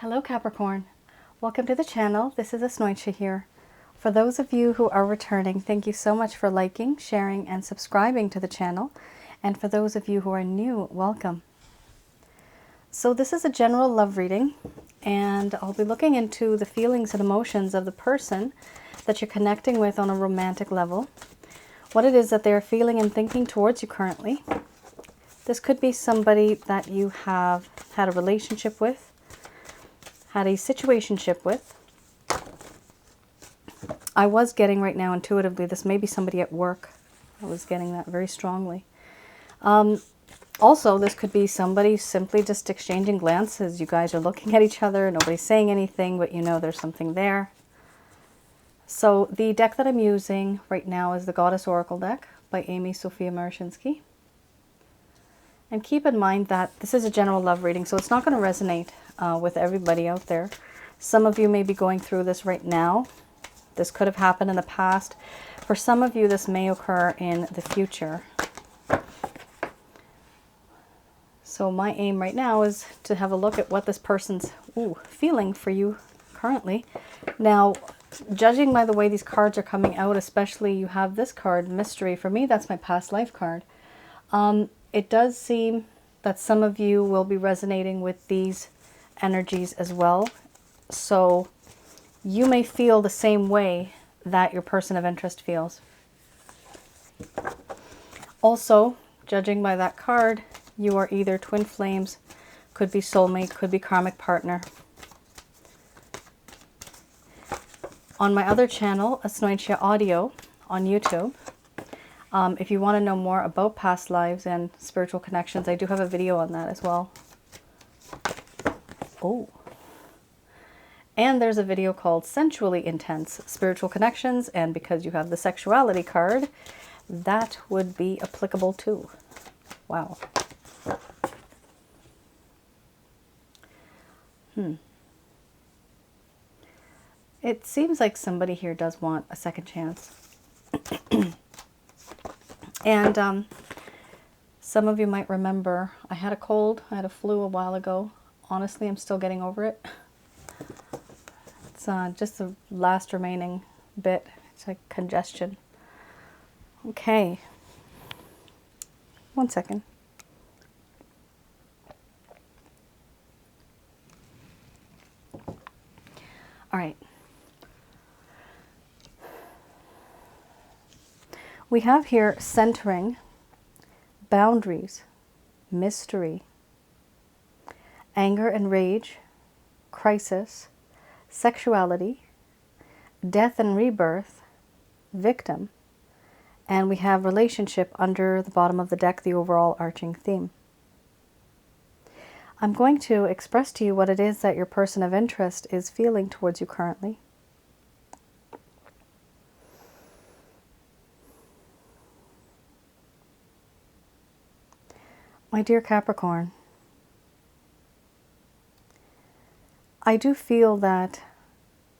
Hello Capricorn, welcome to the channel. This is Asnointia here. For those of you who are returning, thank you so much for liking, sharing, and subscribing to the channel. And for those of you who are new, welcome. So this is a general love reading, and I'll be looking into the feelings and emotions of the person that you're connecting with on a romantic level, what it is that they're feeling and thinking towards you currently. This could be somebody that you have had a relationship with, had a situationship with. I was getting right now intuitively, this may be somebody at work. I was getting that very strongly. Also, this could be somebody simply just exchanging glances. You guys are looking at each other, nobody's saying anything, but you know there's something there. So the deck that I'm using right now is the Goddess Oracle deck by Amy Sophia Marashinsky. And keep in mind that this is a general love reading, so it's not going to resonate with everybody out there. Some of you may be going through this right now. This could have happened in the past. For some of you, this may occur in the future. So my aim right now is to have a look at what this person's feeling for you currently. Now, judging by the way these cards are coming out, especially you have this card, Mystery. For me, that's my past life card. It does seem that some of you will be resonating with these energies as well. So you may feel the same way that your person of interest feels. Also, judging by that card, you are either twin flames, could be soulmate, could be karmic partner. On my other channel, Asnointia Audio on YouTube, if you want to know more about past lives and spiritual connections, I do have a video on that as well. Oh. And there's a video called Sensually Intense Spiritual Connections, and because you have the sexuality card, that would be applicable too. Wow. It seems like somebody here does want a second chance. And some of you might remember, I had a cold, I had a flu a while ago. Honestly, I'm still getting over it. It's just the last remaining bit. It's like congestion. Okay. One second. All right. We have here centering, boundaries, mystery, anger and rage, crisis, sexuality, death and rebirth, victim, and we have relationship under the bottom of the deck, the overall arching theme. I'm going to express to you what it is that your person of interest is feeling towards you currently. My dear Capricorn, I do feel that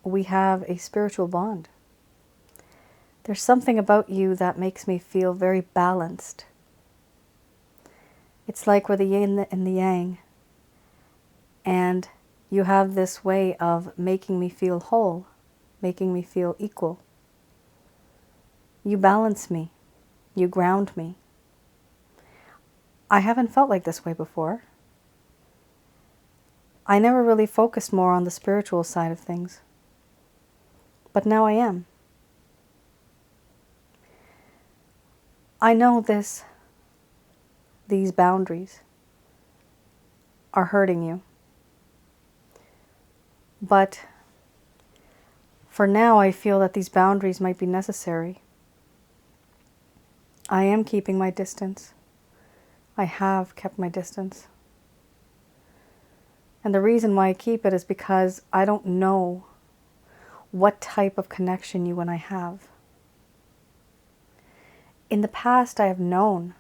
we have a spiritual bond. There's something about you that makes me feel very balanced. It's like we're the yin and the yang. And you have this way of making me feel whole, making me feel equal. You balance me. You ground me. I haven't felt like this way before. I never really focused more on the spiritual side of things. But now I am. I know these boundaries are hurting you. But for now, I feel that these boundaries might be necessary. I am keeping my distance. I have kept my distance. And the reason why I keep it is because I don't know what type of connection you and I have. In the past, I have known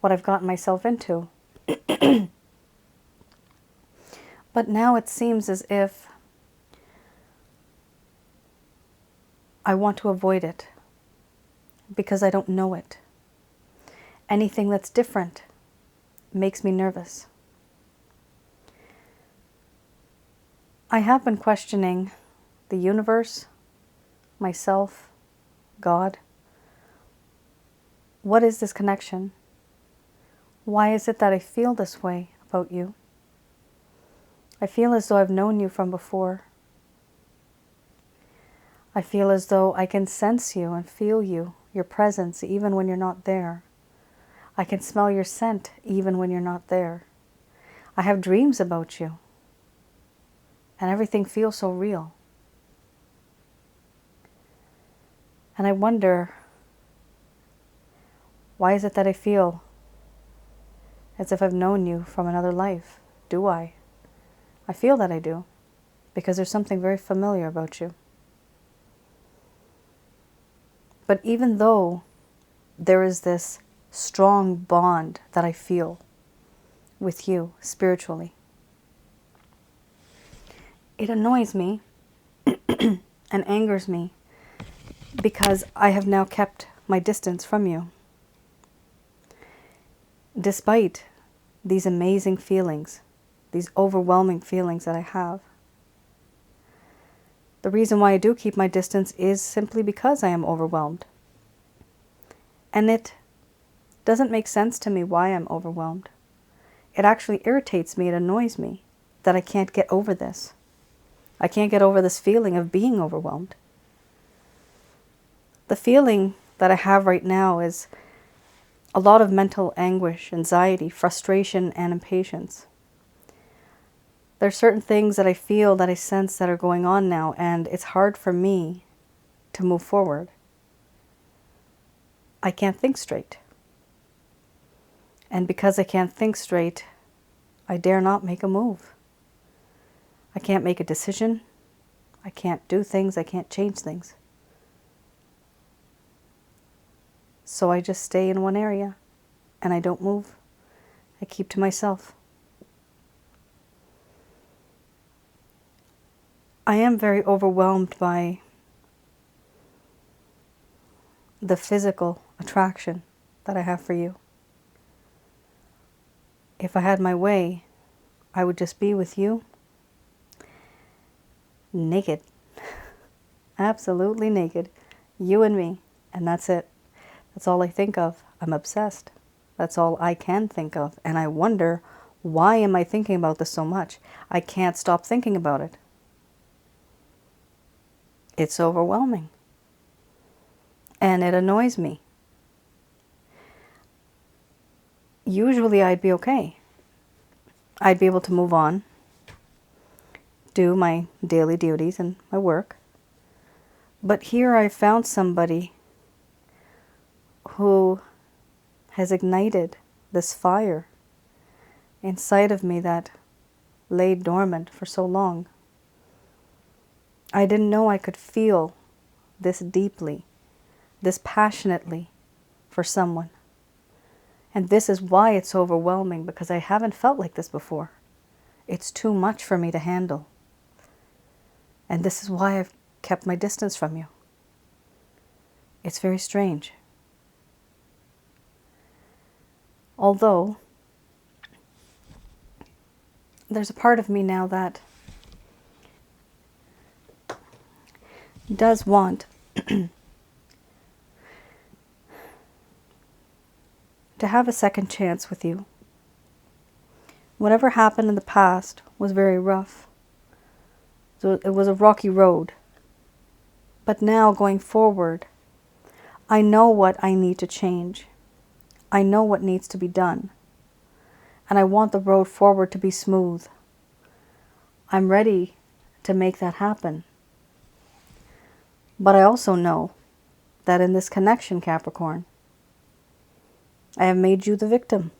what I've gotten myself into. But now it seems as if I want to avoid it because I don't know it. Anything that's different makes me nervous. I have been questioning the universe, myself, God. What is this connection? Why is it that I feel this way about you? I feel as though I've known you from before. I feel as though I can sense you and feel you, your presence, even when you're not there. I can smell your scent even when you're not there. I have dreams about you, and everything feels so real. And I wonder, why is it that I feel as if I've known you from another life? Do I? I feel that I do, because there's something very familiar about you. But even though there is this strong bond that I feel with you spiritually, it annoys me and angers me because I have now kept my distance from you. Despite these amazing feelings, these overwhelming feelings that I have. The reason why I do keep my distance is simply because I am overwhelmed. And it doesn't make sense to me why I'm overwhelmed. It actually irritates me, it annoys me that I can't get over this. I can't get over this feeling of being overwhelmed. The feeling that I have right now is a lot of mental anguish, anxiety, frustration, and impatience. There are certain things that I feel, that I sense that are going on now, and it's hard for me to move forward. I can't think straight. And because I can't think straight, I dare not make a move. I can't make a decision. I can't do things. I can't change things. So I just stay in one area and I don't move. I keep to myself. I am very overwhelmed by the physical attraction that I have for you. If I had my way, I would just be with you naked. Absolutely naked. You and me. And that's it. That's all I think of. I'm obsessed. That's all I can think of. And I wonder, why am I thinking about this so much? I can't stop thinking about it. It's overwhelming. And it annoys me. Usually I'd be okay. I'd be able to move on, do my daily duties and my work. But here I found somebody who has ignited this fire inside of me that lay dormant for so long. I didn't know I could feel this deeply, this passionately for someone. And this is why it's overwhelming, because I haven't felt like this before. It's too much for me to handle. And this is why I've kept my distance from you. It's very strange. Although, there's a part of me now that does want to have a second chance with you. Whatever happened in the past was very rough. So it was a rocky road. But now going forward, I know what I need to change. I know what needs to be done. And I want the road forward to be smooth. I'm ready to make that happen. But I also know that in this connection, Capricorn, I have made you the victim.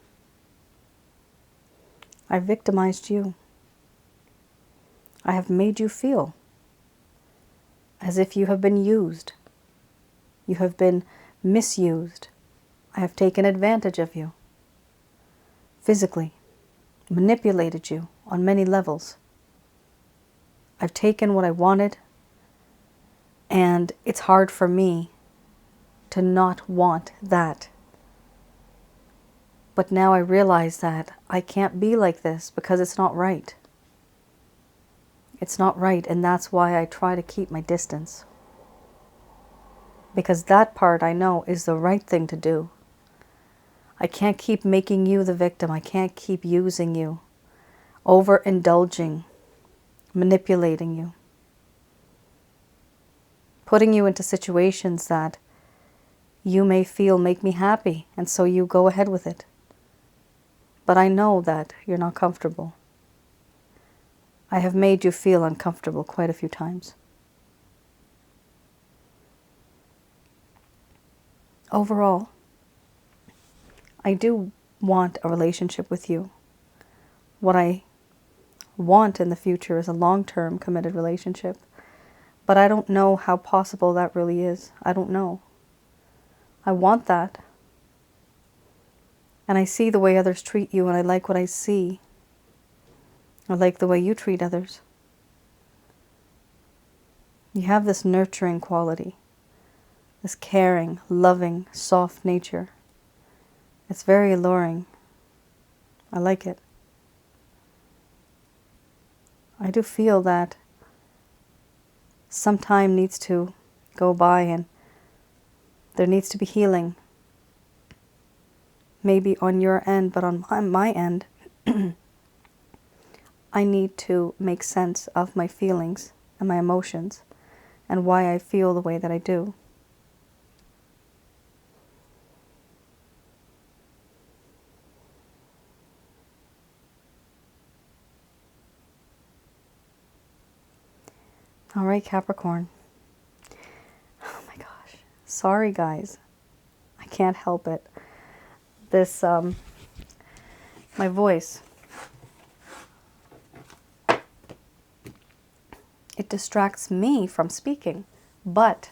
I victimized you. I have made you feel as if you have been used. You have been misused. I have taken advantage of you. Physically, manipulated you on many levels. I've taken what I wanted, and it's hard for me to not want that. But now I realize that I can't be like this because it's not right. It's not right, and that's why I try to keep my distance. Because that part I know is the right thing to do. I can't keep making you the victim. I can't keep using you, overindulging, manipulating you, putting you into situations that you may feel make me happy, and so you go ahead with it. But I know that you're not comfortable. I have made you feel uncomfortable quite a few times. Overall, I do want a relationship with you. What I want in the future is a long-term committed relationship. But I don't know how possible that really is. I don't know. I want that. And I see the way others treat you, and I like what I see. I like the way you treat others. You have this nurturing quality, this caring, loving, soft nature. It's very alluring. I like it. I do feel that some time needs to go by and there needs to be healing. Maybe on your end, but on my end, I need to make sense of my feelings and my emotions and why I feel the way that I do. All right, Capricorn. Oh my gosh. Sorry, guys. I can't help it. This, my voice, it distracts me from speaking. But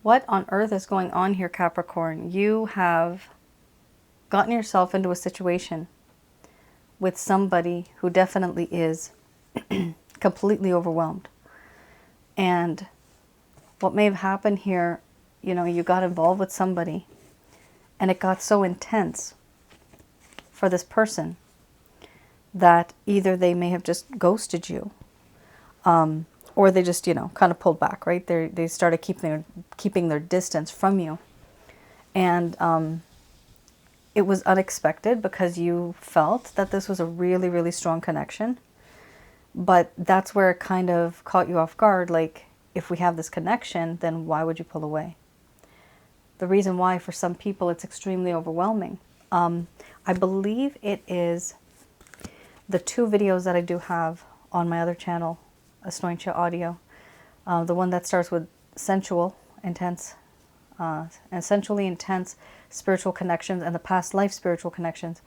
what on earth is going on here, Capricorn? You have gotten yourself into a situation with somebody who definitely is completely overwhelmed. And what may have happened here, you know, you got involved with somebody and it got so intense for this person that either they may have just ghosted you, or they just, you know, kind of pulled back, right? They started keeping their distance from you. And it was unexpected because you felt that this was a really, really strong connection. But that's where it kind of caught you off guard. Like, if we have this connection, then why would you pull away? The reason why for some people it's extremely overwhelming. I believe it is the 2 videos that I do have on my other channel, Asnointia Audio. The one that starts with sensual, intense, and sensually intense spiritual connections and the past life spiritual connections.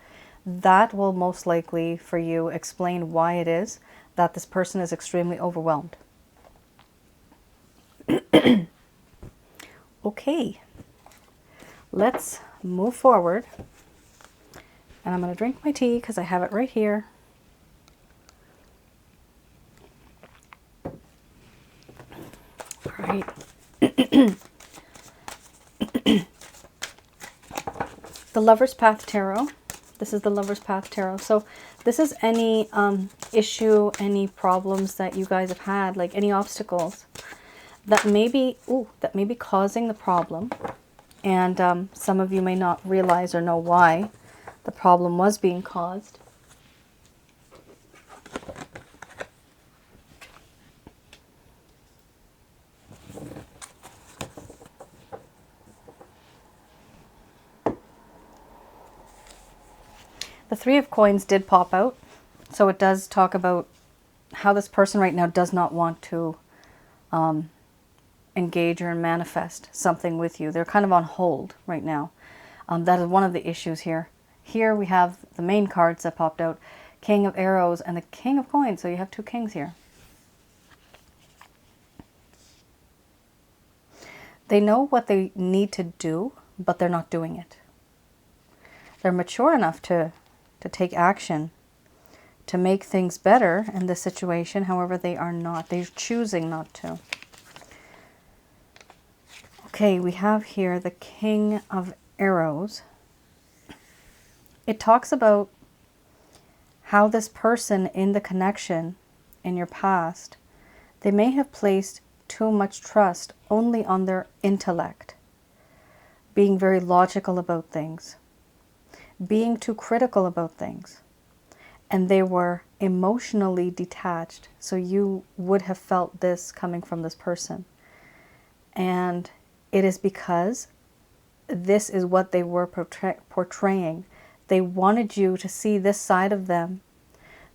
That will most likely for you explain why it is that this person is extremely overwhelmed. Okay, let's move forward. And I'm going to drink my tea because I have it right here. All right. The Lover's Path Tarot. This is the Lover's Path Tarot. So this is any issue, any problems that you guys have had, like any obstacles that may be causing the problem. And some of you may not realize or know why the problem was being caused. The 3 of Coins did pop out. So it does talk about how this person right now does not want to engage or manifest something with you. They're kind of on hold right now. That is one of the issues here. Here we have the main cards that popped out. King of Arrows and the King of Coins. So you have 2 kings here. They know what they need to do, but they're not doing it. They're mature enough to take action, to make things better in this situation. However, they are not. They're choosing not to. Okay, we have here the King of Arrows. It talks about how this person in the connection in your past, they may have placed too much trust only on their intellect, being very logical about things, being too critical about things, and they were emotionally detached. So you would have felt this coming from this person. And it is because this is what they were portraying. They wanted you to see this side of them,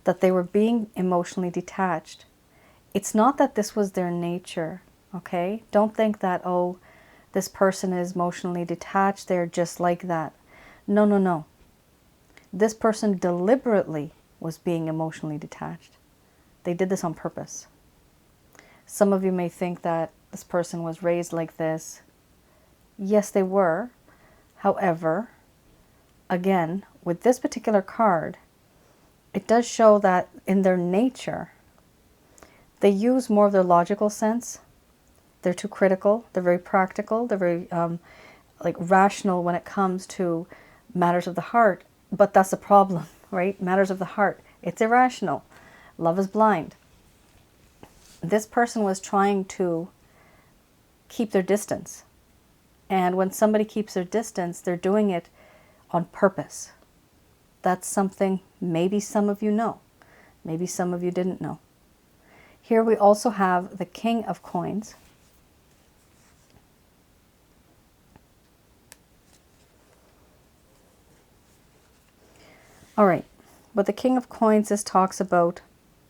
that they were being emotionally detached. It's not that this was their nature, okay? Don't think that, oh, this person is emotionally detached, they're just like that. No, no, no. This person deliberately was being emotionally detached. They did this on purpose. Some of you may think that this person was raised like this. Yes, they were. However, again, with this particular card, it does show that in their nature, they use more of their logical sense. They're too critical. They're very practical. They're very rational when it comes to matters of the heart. But that's the problem, right? Matters of the heart. It's irrational. Love is blind. This person was trying to keep their distance. And when somebody keeps their distance, they're doing it on purpose. That's something maybe some of you know. Maybe some of you didn't know. Here we also have the King of Coins. All right. But the King of Coins, this talks about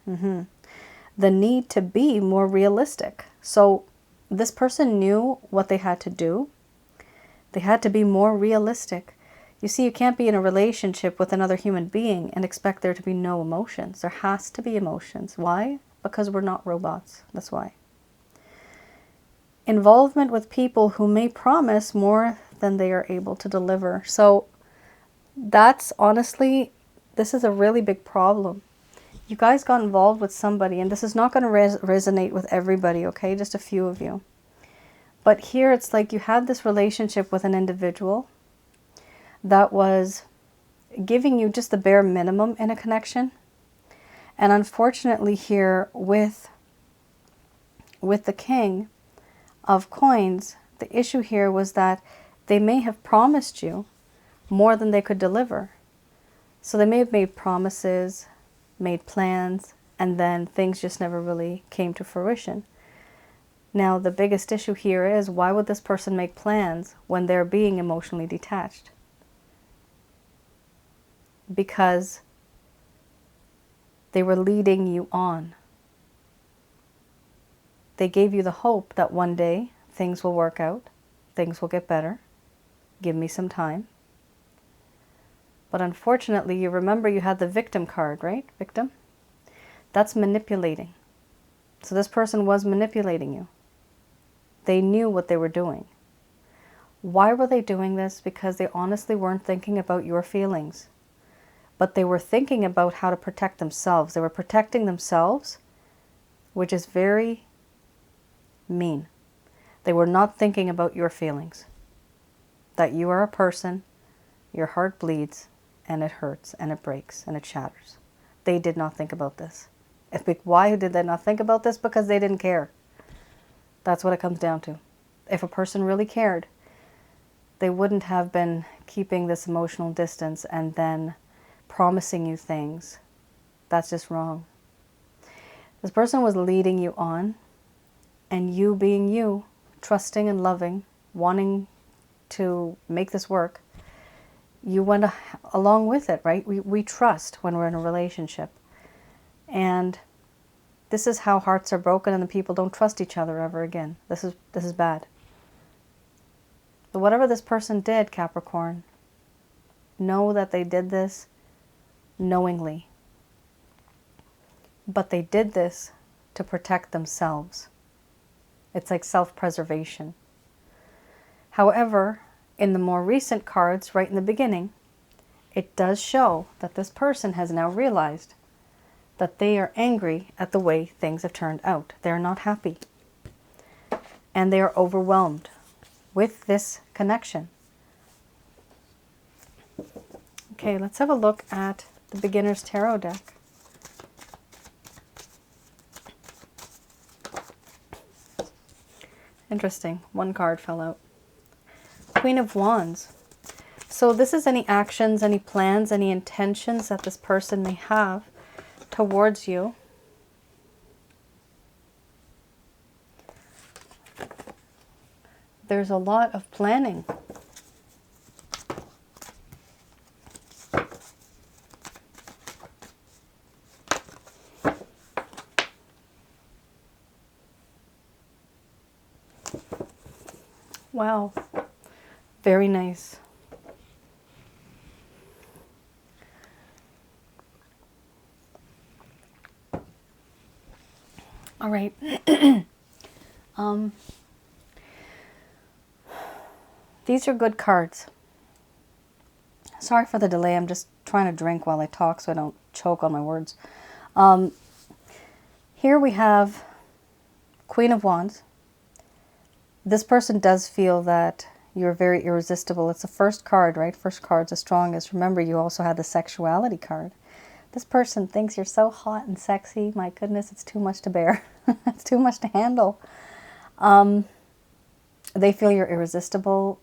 the need to be more realistic. So this person knew what they had to do. They had to be more realistic. You see, you can't be in a relationship with another human being and expect there to be no emotions. There has to be emotions. Why? Because we're not robots. That's why. Involvement with people who may promise more than they are able to deliver. So that's honestly, this is a really big problem. You guys got involved with somebody, and this is not going to resonate with everybody, okay? Just a few of you. But here it's like you had this relationship with an individual that was giving you just the bare minimum in a connection. And unfortunately here with the King of Coins, the issue here was that they may have promised you more than they could deliver. So they may have made promises, made plans, and then things just never really came to fruition. Now, the biggest issue here is, why would this person make plans when they're being emotionally detached? Because they were leading you on. They gave you the hope that one day things will work out, things will get better, give me some time. But unfortunately, you remember you had the victim card, right? Victim? That's manipulating. So this person was manipulating you. They knew what they were doing. Why were they doing this? Because they honestly weren't thinking about your feelings. But they were thinking about how to protect themselves. They were protecting themselves, which is very mean. They were not thinking about your feelings. That you are a person, your heart bleeds, and it hurts, and it breaks, and it shatters. They did not think about this. Why did they not think about this? Because they didn't care. That's what it comes down to. If a person really cared, they wouldn't have been keeping this emotional distance and then promising you things. That's just wrong. This person was leading you on, and you being you, trusting and loving, wanting to make this work, you went along with it, right? We trust when we're in a relationship. And this is how hearts are broken, and the people don't trust each other ever again. This is bad. But whatever this person did, Capricorn, know that they did this knowingly. But they did this to protect themselves. It's like self-preservation. However, in the more recent cards, right in the beginning, it does show that this person has now realized that they are angry at the way things have turned out. They're not happy. And they are overwhelmed with this connection. Okay, let's have a look at the Beginner's Tarot deck. Interesting. One card fell out. Queen of Wands. So this is any actions, any plans, any intentions that this person may have towards you. There's a lot of planning. Wow. Very nice. All right. These are good cards. Sorry for the delay. I'm just trying to drink while I talk so I don't choke on my words. Here we have Queen of Wands. This person does feel that you're very irresistible. It's the first card, right? First card's the strongest. Remember, you also had the sexuality card. This person thinks you're so hot and sexy. My goodness, it's too much to bear. It's too much to handle. They feel you're irresistible.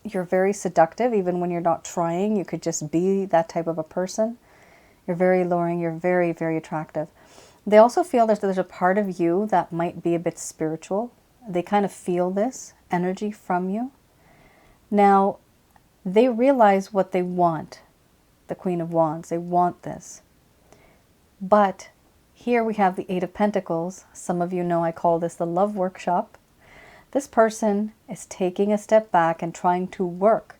You're very seductive, even when you're not trying. You could just be that type of a person. You're very alluring. You're very, very attractive. They also feel that there's a part of you that might be a bit spiritual. They kind of feel this energy from you. Now, they realize what they want, the Queen of Wands. They want this. But here we have the Eight of Pentacles. Some of you know I call this the love workshop. This person is taking a step back and trying to work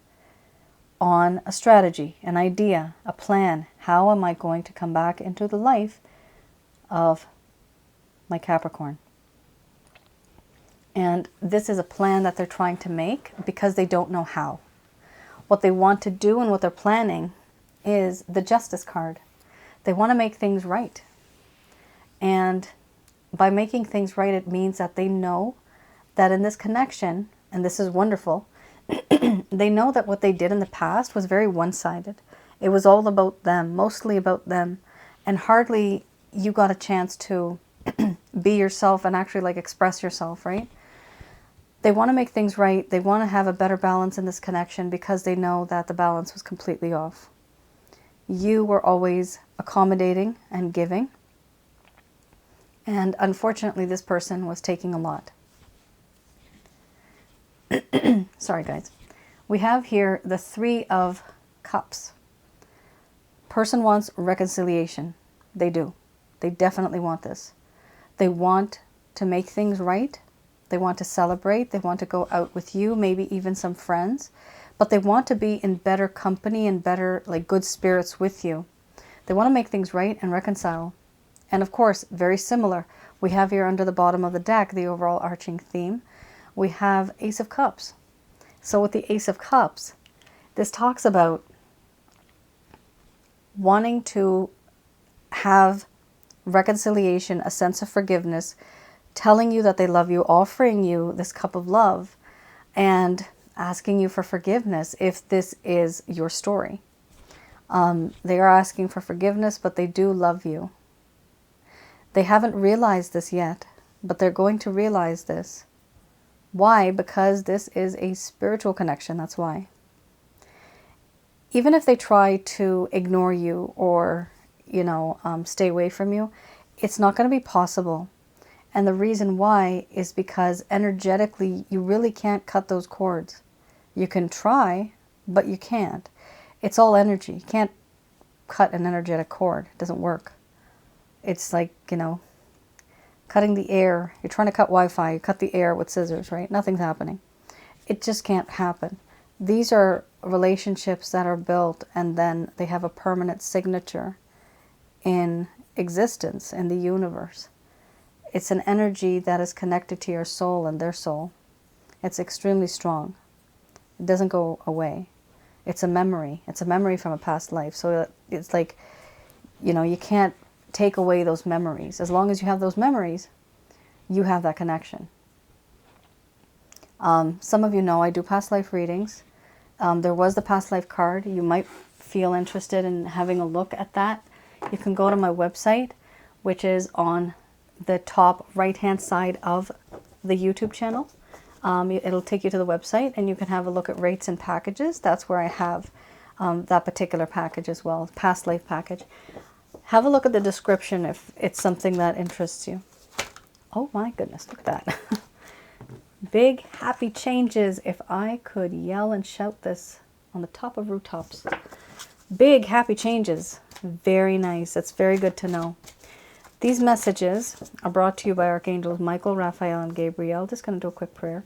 on a strategy, an idea, a plan. How am I going to come back into the life of my Capricorn? And this is a plan that they're trying to make because they don't know how. What they want to do and what they're planning is the Justice card. They want to make things right. And by making things right, it means that they know that in this connection, and this is wonderful, they know that what they did in the past was very one-sided. It was all about them, mostly about them, and hardly you got a chance to be yourself and actually like express yourself, right? They want to make things right. They want to have a better balance in this connection because they know that the balance was completely off. You were always accommodating and giving. And unfortunately, this person was taking a lot. Sorry, guys. We have here the Three of Cups. Person wants reconciliation. They do. They definitely want this. They want to make things right. They want to celebrate. They want to go out with you, maybe even some friends. But they want to be in better company and better, like, good spirits with you. They want to make things right and reconcile. And of course, very similar. We have here under the bottom of the deck, the overall arching theme. We have Ace of Cups. So with the Ace of Cups, this talks about wanting to have reconciliation, a sense of forgiveness, telling you that they love you, offering you this cup of love, and asking you for forgiveness if this is your story. They are asking for forgiveness, but they do love you. They haven't realized this yet, but they're going to realize this. Why? Because this is a spiritual connection, that's why. Even if they try to ignore you or, stay away from you, it's not going to be possible. And the reason why is because energetically, you really can't cut those cords. You can try, but you can't. It's all energy. You can't cut an energetic cord. It doesn't work. It's like, cutting the air. You're trying to cut Wi-Fi. You cut the air with scissors, right? Nothing's happening. It just can't happen. These are relationships that are built and then they have a permanent signature in existence, in the universe. It's an energy that is connected to your soul and their soul. It's extremely strong. It doesn't go away. It's a memory. It's a memory from a past life. So it's like, you can't take away those memories. As long as you have those memories, you have that connection. Some of you know I do past life readings. There was the past life card. You might feel interested in having a look at that. You can go to my website, which is on the top right hand side of the YouTube channel. It'll take you to the website and you can have a look at rates and packages. That's where I have that particular package as well, past life package. Have a look at the description if it's something that interests you. Oh my goodness, look at that. Big happy changes. If I could yell and shout this on the top of rooftops. Big happy changes. Very nice. That's very good to know. These messages are brought to you by Archangels Michael, Raphael, and Gabriel. Just going to do a quick prayer.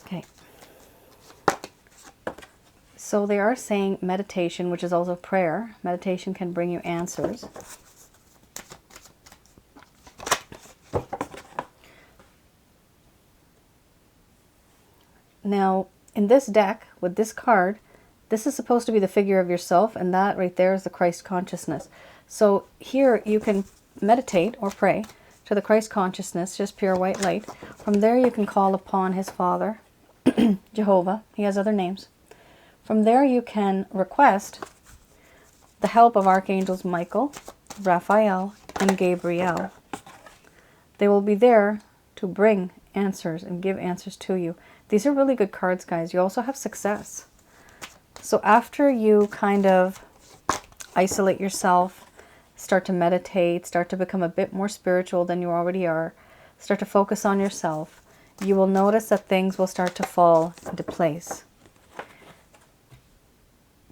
Okay. So they are saying meditation, which is also prayer. Meditation can bring you answers. Now, in this deck, with this card, this is supposed to be the figure of yourself, and that right there is the Christ consciousness. So here you can meditate or pray to the Christ consciousness, just pure white light. From there you can call upon his Father, Jehovah. He has other names. From there you can request the help of Archangels Michael, Raphael, and Gabriel. They will be there to bring answers and give answers to you. These are really good cards, guys. You also have success. So after you kind of isolate yourself, start to meditate, start to become a bit more spiritual than you already are, start to focus on yourself, you will notice that things will start to fall into place.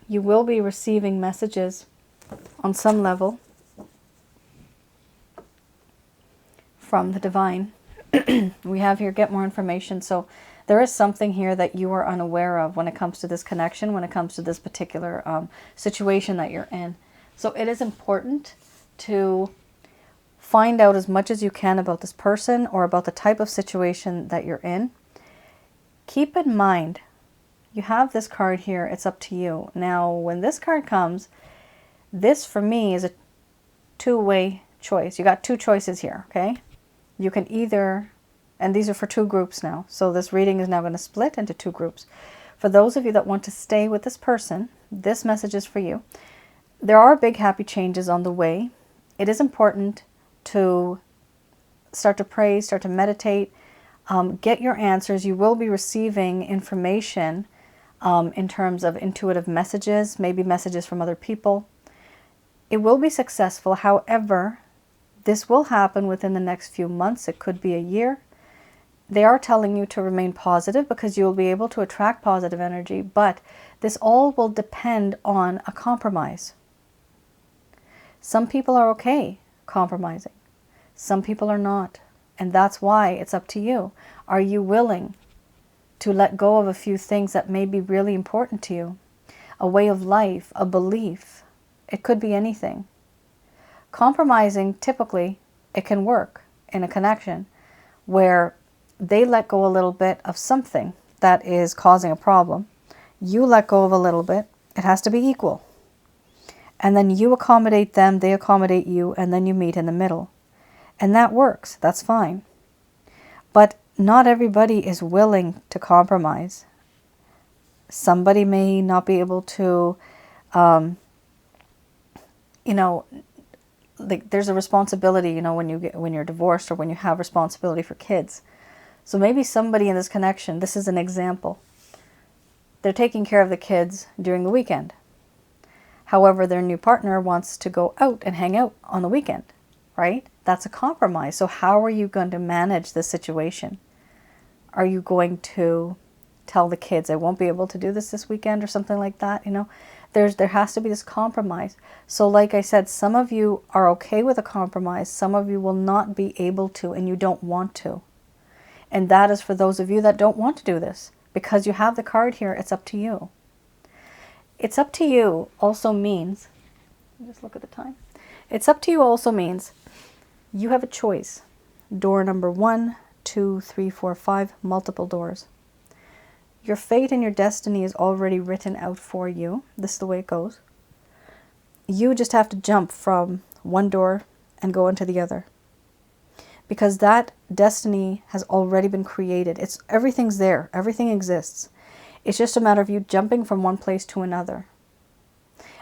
You will be receiving messages on some level from the divine. We have here, get more information. So there is something here that you are unaware of when it comes to this connection, when it comes to this particular situation that you're in. So it is important to find out as much as you can about this person or about the type of situation that you're in. Keep in mind, you have this card here. It's up to you. Now, when this card comes, this for me is a two-way choice. You got two choices here, okay? You can either, and these are for two groups now, so this reading is now going to split into two groups. For those of you that want to stay with this person, this message is for you. There are big happy changes on the way. It is important to start to pray, start to meditate, get your answers. You will be receiving information in terms of intuitive messages, maybe messages from other people. It will be successful. However, this will happen within the next few months. It could be a year. They are telling you to remain positive because you will be able to attract positive energy, but this all will depend on a compromise. Some people are okay compromising. Some people are not. And that's why it's up to you. Are you willing to let go of a few things that may be really important to you? A way of life, a belief. It could be anything. Compromising, typically, it can work in a connection where they let go a little bit of something that is causing a problem. You let go of a little bit. It has to be equal. And then you accommodate them, they accommodate you, and then you meet in the middle. And that works. That's fine. But not everybody is willing to compromise. Somebody may not be able to, like there's a responsibility, when you're divorced or when you have responsibility for kids. So maybe somebody in this connection, this is an example. They're taking care of the kids during the weekend. However, their new partner wants to go out and hang out on the weekend, right? That's a compromise. So how are you going to manage this situation? Are you going to tell the kids, I won't be able to do this weekend or something like that? There has to be this compromise. So like I said, some of you are okay with a compromise. Some of you will not be able to, and you don't want to. And that is for those of you that don't want to do this. Because you have the card here, it's up to you. It's up to you also means, just look at the time. It's up to you also means you have a choice. Door number 1, 2, 3, 4, 5, multiple doors. Your fate and your destiny is already written out for you. This is the way it goes. You just have to jump from one door and go into the other. Because that destiny has already been created. Everything's there. Everything exists. It's just a matter of you jumping from one place to another.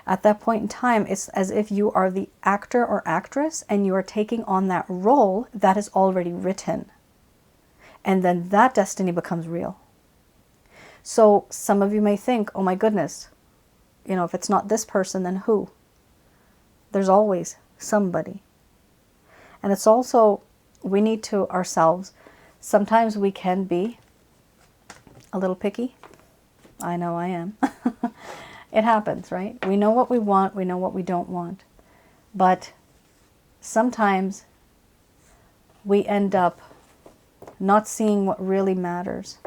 At that point in time, it's as if you are the actor or actress and you are taking on that role that is already written. And then that destiny becomes real. So some of you may think, oh my goodness, you know, if it's not this person, then who? There's always somebody. And it's also, we need to ourselves, sometimes we can be a little picky. I know I am. It happens, right? We know what we want, we know what we don't want. But sometimes we end up not seeing what really matters.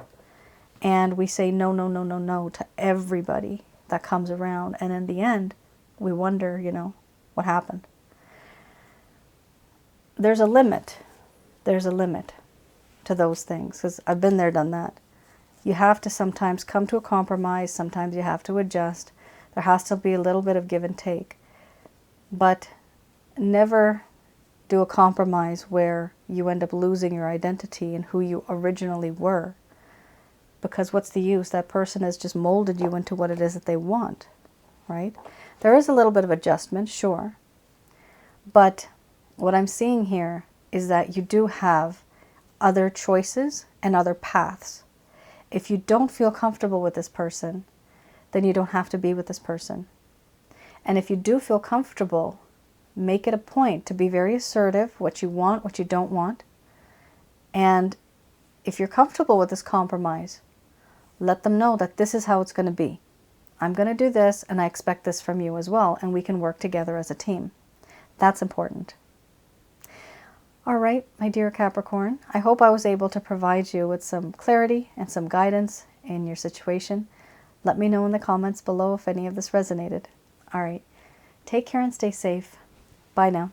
And we say no, no, no, no, no to everybody that comes around. And in the end, we wonder, you know, what happened. There's a limit. There's a limit to those things, because I've been there, done that. You have to sometimes come to a compromise. Sometimes you have to adjust. There has to be a little bit of give and take. But never do a compromise where you end up losing your identity and who you originally were. Because what's the use? That person has just molded you into what it is that they want, right? There is a little bit of adjustment, sure. But what I'm seeing here is that you do have other choices and other paths. If you don't feel comfortable with this person, then you don't have to be with this person. And if you do feel comfortable, make it a point to be very assertive, what you want, what you don't want. And if you're comfortable with this compromise, let them know that this is how it's going to be. I'm going to do this, and I expect this from you as well, and we can work together as a team. That's important. All right, my dear Capricorn, I hope I was able to provide you with some clarity and some guidance in your situation. Let me know in the comments below if any of this resonated. All right, take care and stay safe. Bye now.